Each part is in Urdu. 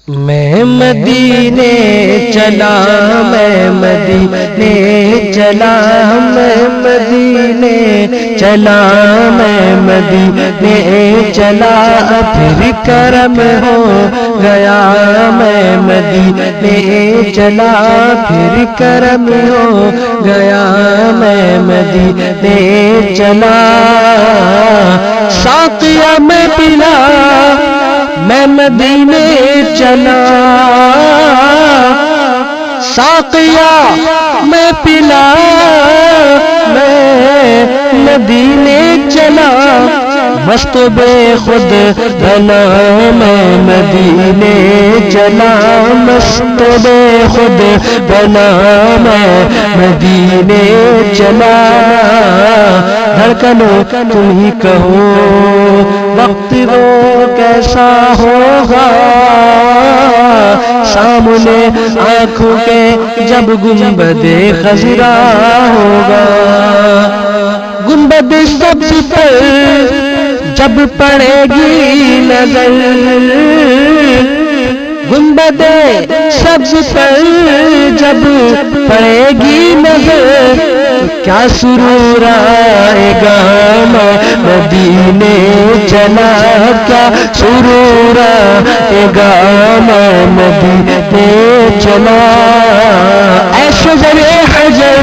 میں مدینے چلا، میں مدینے چلا، میں مدینے چلا، میں مدینے چلا، پھر کرم ہو گیا، میں مدینے چلا، پھر کرم ہو گیا، میں مدینے چلا، ساقیہ میں پلا، میں مدینے چلا، ساقیہ میں پلا، میں مدینے چلا، مست بے خود بنا، میں مدینے چلا، مست بے خود بنا، میں مدینے چلا، دھڑکنوں تم ہی کہو وقت وہ کیسا ہوگا، سامنے آنکھوں کے جب گنبد خضرا ہوگا، گنبد سبز پر جب پڑے گی نظر، گنبد سبز پر جب پڑے گی نظر، کیا سرور آئے گا، میں مدینے چلا، کیا سرور آئے گا، میں مدینے چلا، اے شجر حجر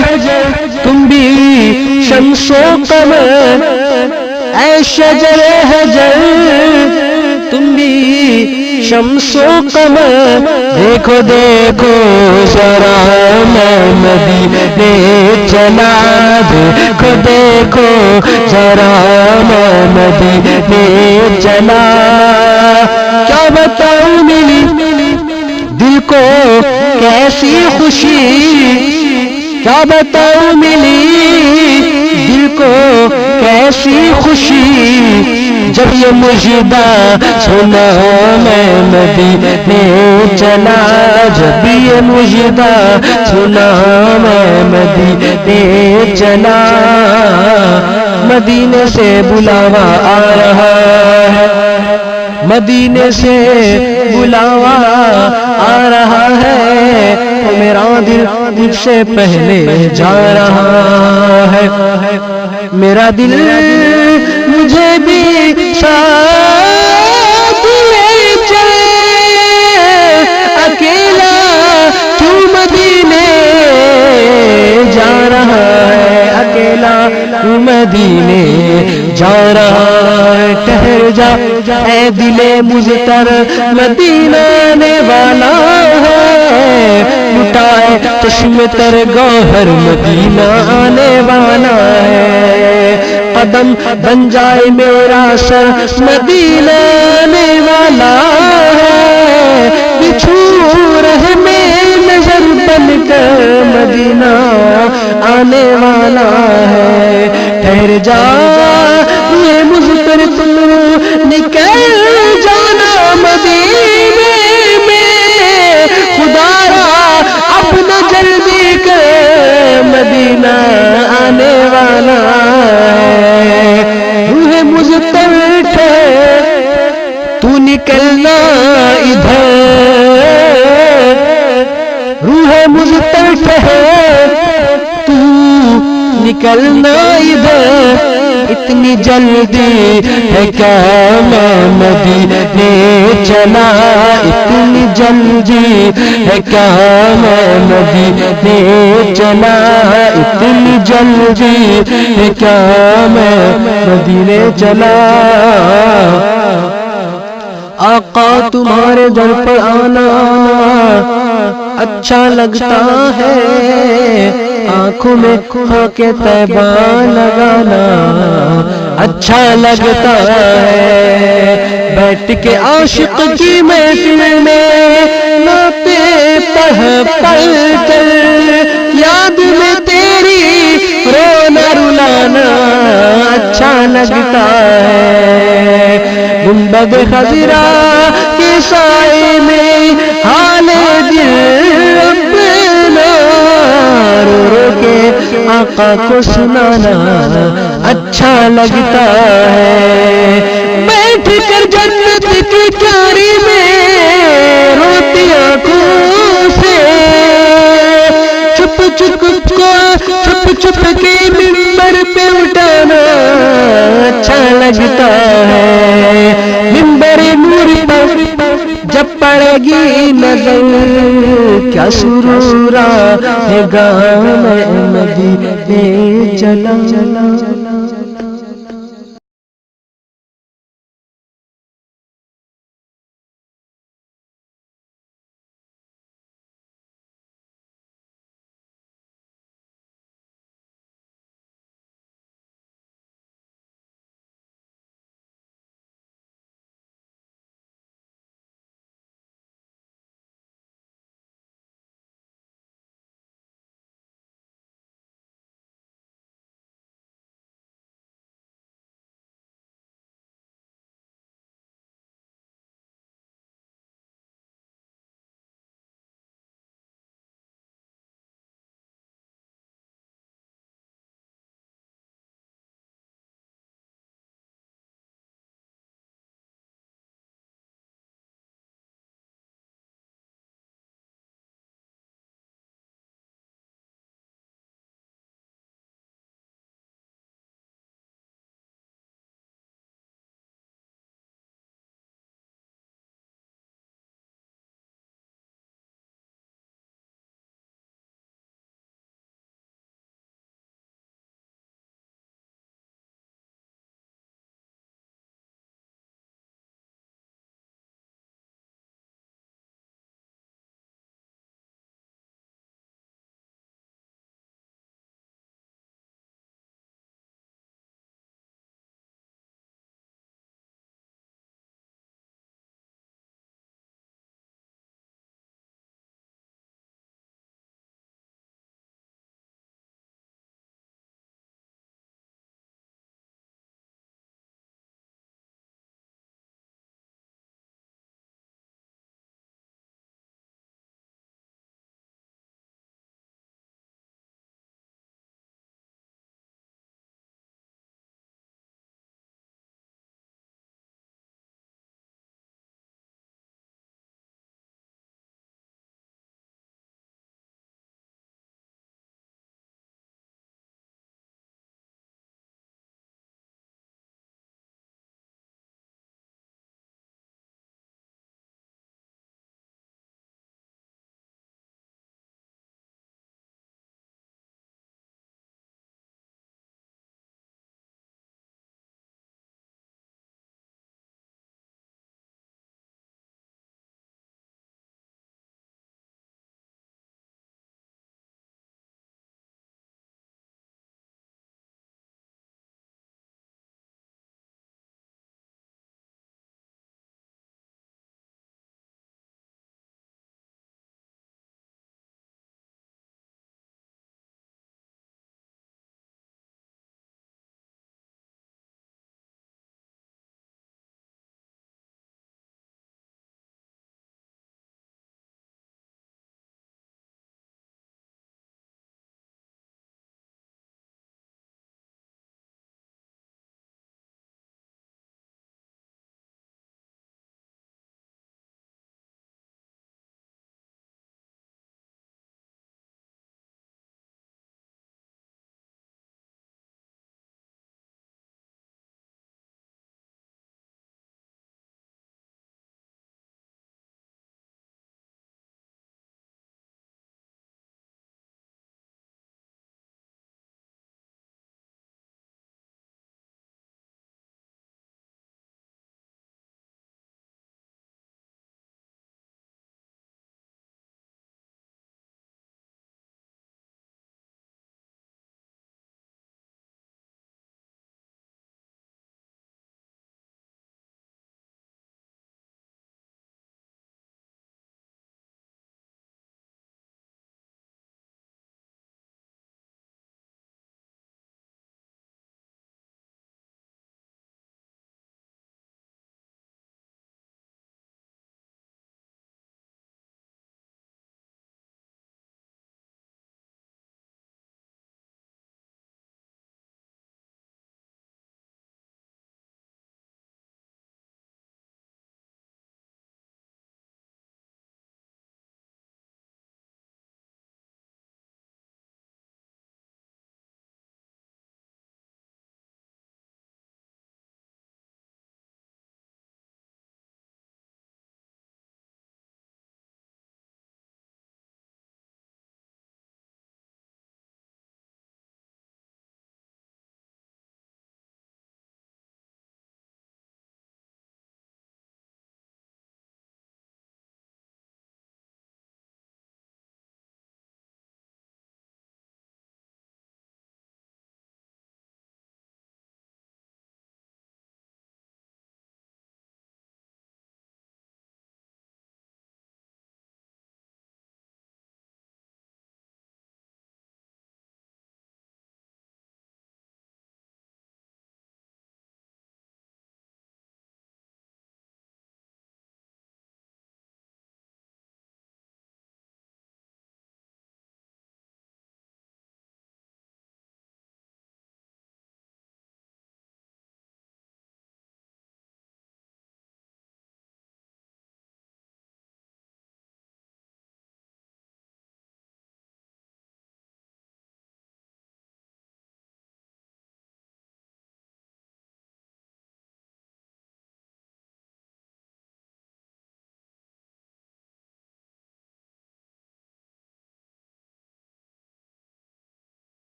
تم بھی شمس و قمر، اے شجر حجر تم بھی شمس و قمر، دیکھو دیکھو ذرا میں مدینے چلا، دیکھو دیکھو ذرا میں مدینے چلا، کیا بتاؤں ملی دل کو کیسی خوشی، کیا بتاؤں ملی دل کو کیسی خوشی، جب یہ مجدہ سنا میں مدینے چلا، جب یہ مجدہ سنا میں مدینے چلا، مدینے سے بلاوا آ رہا ہے، مدینے سے بلاوا آ رہا ہے، میرا دل مجھ سے پہلے جا رہا ہے، میرا دل مجھے بھی ساتھ لے چلے، اکیلا کیوں مدینے جا رہا ہے، اکیلا کیوں مدینے جا رہا ہے، ٹھہر جا اے دل مضطر، مدینہ آنے والا ہے، لٹائے چشم تر گوہر، مدینہ آنے والا ہے، قدم بن جائے میرا سر، مدینہ آنے والا ہے، بچھو رہے میں نظر بن کر، مدینہ آنے والا ہے، ٹھہر جا یہ مضطر تو نکل جانا مدینے میں، خدا را اب نہ جلدی کر، مدینہ آنے والا ہے، روح مضطر ٹھہر تو نکلنا ادھر، روح مضطر ٹھہر تو نکلنا ادھر، اتنی جلدی ہے کیا میں مدینے چلا، اتنی جلدی ہے کیا میں مدینے چلا، اتنی جلدی ہے کیا میں مدینے چلا، آقا تمہارے در پر آنا اچھا لگتا ہے، آنکھوں میں خاک طیبہ لگانا اچھا لگتا ہے، بیٹھ کے عاشق کی محفل میں نعتیں پڑھ پڑھ کر، یاد میں تیری رونا رلانا اچھا لگتا ہے، گنبد خضرا کے سائے میں حال دل اپنا رو رو کے آقا کو سنانا اچھا لگتا ہے، بیٹھ کر جنت کی کیاری میں رو لگتا ہے، منبر نور پر جب پڑے گی نظر، کیا سرور آئے گا میں مدینے چلا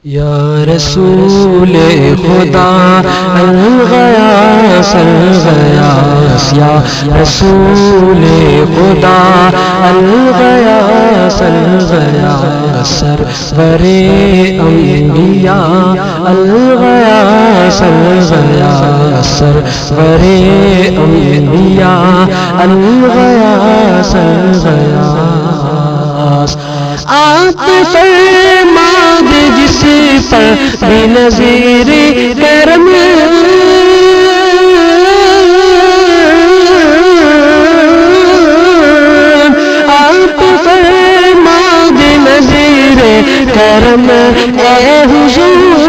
یا رسول خدا الغیاث الغیاث، یا رسول خدا الغیاث الغیاث، سرور انبیاء الغیاث الغیاث، سرور انبیاء الغیاث الغیاث، آپ فرما دے جس پر بے نظیر کرم، آپ فرما دے نظیر کرم اے حضور،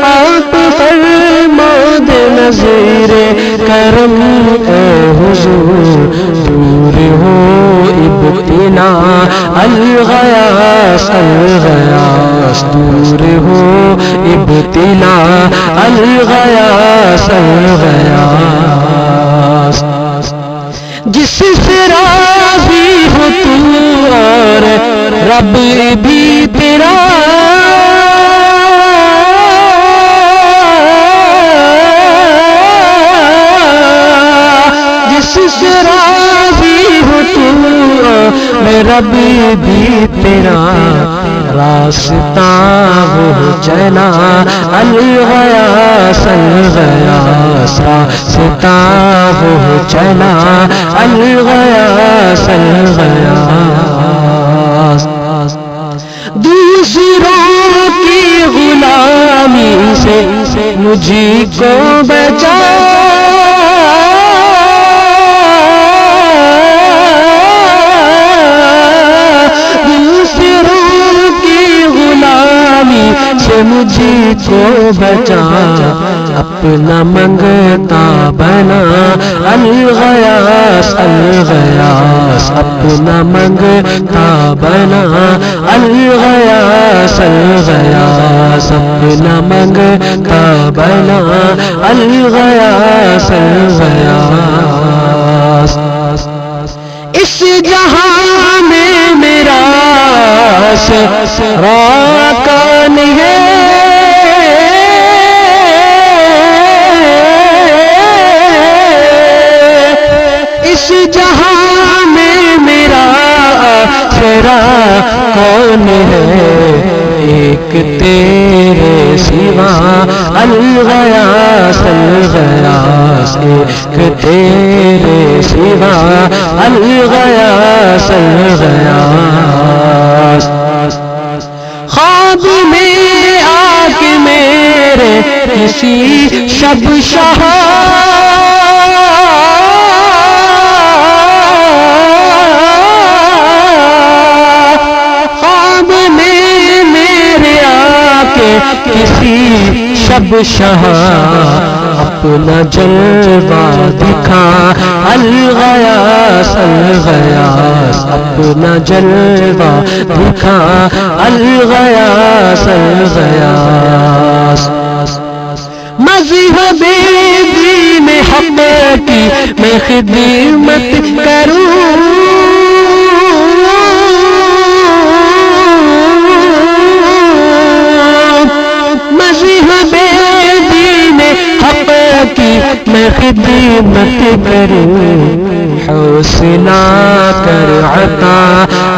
آپ فرما دے نظیر کرم اے حضور، دور ہو ابتلا الغیاث الغیاث، دور ہو ابتلا الغیاث الغیاث، جس سے راضی ہو تو اور رب بھی تیرا، سے راضی ہو تو میں رب بھی تیرا، راستہ وہ چلا الغیاث الغیاث، راستہ وہ چلا الغیاث الغیاث، دوسروں کی غلامی سے مجھے کو بچا، سے مجھے کو بچا، اپنا منگتا بنا الغیاث الغیاث، اپنا منگتا بنا الغیاث الغیاث، اپنا منگتا بنا الغیاث الغیاث، اس جہاں میں میرا راکان ہے، اس جہاں میں میرا تیرا کون ہے، ایک تیرے سوا الغیاث الغیاث، ایک تیرے سوا الغیاث الغیاث، خواب میں آ کے میرے کسی شب شاہ کسی شب شاہ اپنا جلوہ دکھا الغیاث الغیاث، اپنا جلوہ دکھا الغیاث الغیاث، مذہب دین حق کی میں خدمت کروں، میں خدمت کروں، حوصلہ کر عطا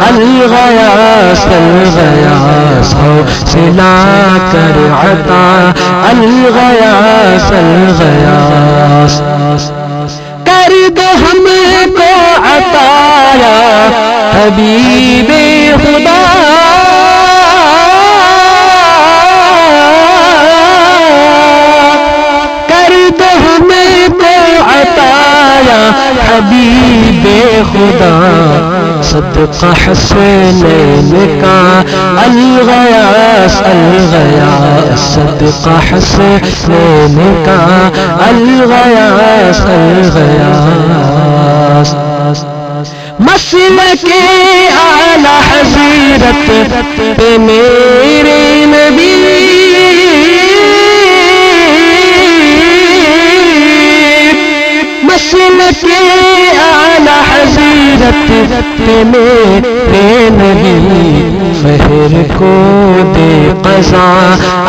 الغیاث الغیاث، حوصلہ کر عطا الغیاث الغیاث، کر دو ہم کو عطا یا حبیب خدا، حبیب خدا، صدقہ حسنین کا الغیاث الغیاث، صدقہ حسنین کا الغیاث الغیاث، مسلک اعلی حضرت پہ میرے نبی، مسلک اعلی حضرت سیرت پہ میرے نہیں، فہر کو دے قضا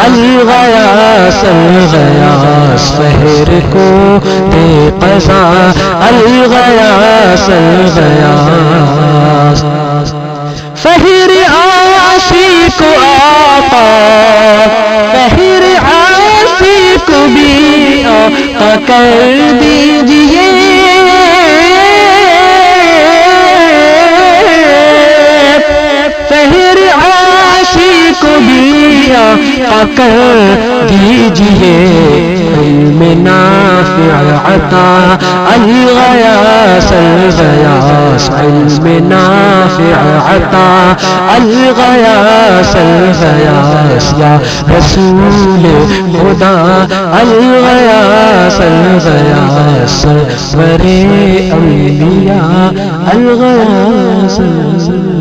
الغیاث الغیاث، فہر کو دے قضا الغیاث الغیاث، فہر عاشق کو آقا، فہر عاشق کو بھی آقا کر دیجئے، فہر عاشق کو بھی آقا کر دیجئے، علم نافع عطا الغیاث الغیاث، علم نافع عطا الغیاث الغیاث، یا رسول خدا الغیاث الغیاث، سرور اولیاء الغیاث الغیاث۔